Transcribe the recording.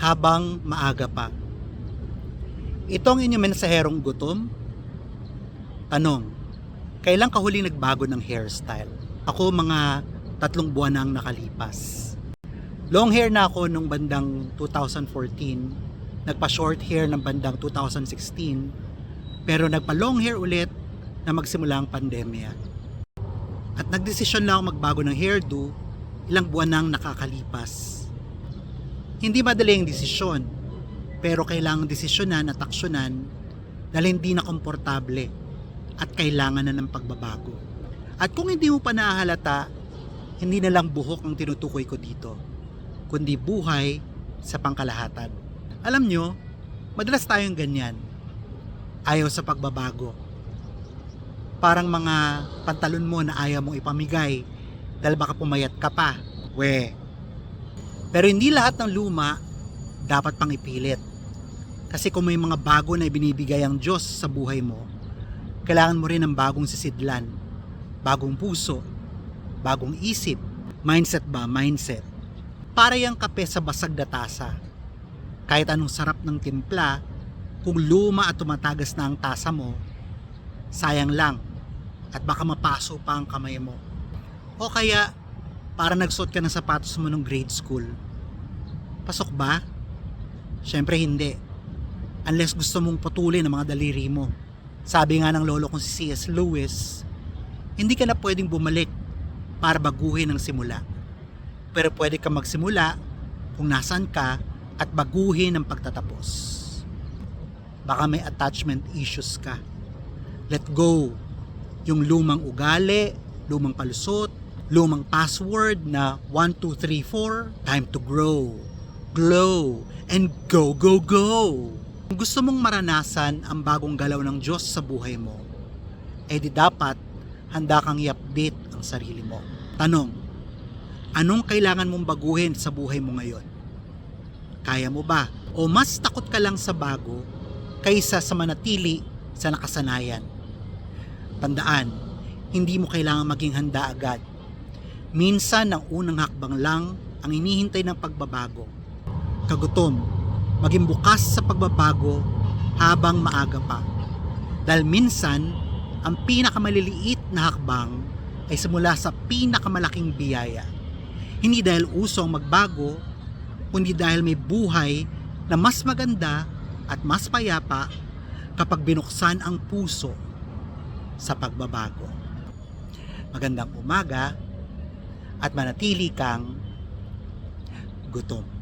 habang maaga pa. Ito ang inyong mensaherong gutom. Tanong, kailan ka huling nagbago ng hairstyle? Ako mga 3 buwan na ang nakalipas. Long hair na ako nung bandang 2014, nagpa-short hair ng bandang 2016, pero nagpa-long hair ulit na magsimula ang pandemya. At nagdesisyon na ako magbago ng hairdo ilang buwan nang nakakalipas. Hindi madali ang desisyon, pero kailangang desisyonan at aksyonan dahil hindi na komportable at kailangan na ng pagbabago. At kung hindi mo pa nahahalata, hindi na lang buhok ang tinutukoy ko dito, kundi buhay sa pangkalahatan. Alam nyo, madalas tayong ganyan. Ayaw sa pagbabago. Parang mga pantalon mo na ayaw mong ipamigay dahil baka pumayat ka pa. Pero hindi lahat ng luma dapat pang ipilit. Kasi kung may mga bago na ibinibigay ang Diyos sa buhay mo, kailangan mo rin ng bagong sisidlan, bagong puso, bagong isip. Mindset ba? Mindset. Para yung kape sa basag na tasa. Kahit anong sarap ng timpla, kung luma at tumatagas na ang tasa mo, sayang lang at baka mapaso pa ang kamay mo. O kaya, para nagsuot ka ng sapatos mo nung grade school. Pasok ba? Syempre hindi. Unless gusto mong putulin ang mga daliri mo. Sabi nga ng lolo kong si C.S. Lewis, hindi ka na pwedeng bumalik para baguhin ang simula. Pero pwede ka magsimula kung nasaan ka at baguhin ang pagtatapos. Baka may attachment issues ka. Let go yung lumang ugali, lumang palusot, lumang password na 1, 2, 3, 4. Time to grow, glow, and go, go, go. Kung gusto mong maranasan ang bagong galaw ng Diyos sa buhay mo, eh di dapat handa kang i-update ang sarili mo. Tanong, anong kailangan mong baguhin sa buhay mo ngayon? Kaya mo ba? O mas takot ka lang sa bago kaysa sa manatili sa nakasanayan? Tandaan, hindi mo kailangan maging handa agad. Minsan ang unang hakbang lang ang inihintay ng pagbabago. Kagutom, maging bukas sa pagbabago habang maaga pa. Dahil minsan, ang pinakamaliliit na hakbang ay simula sa pinakamalaking biyaya. Hindi dahil uso ang magbago, kundi dahil may buhay na mas maganda at mas payapa kapag binuksan ang puso sa pagbabago. Magandang umaga at manatili kang gutom.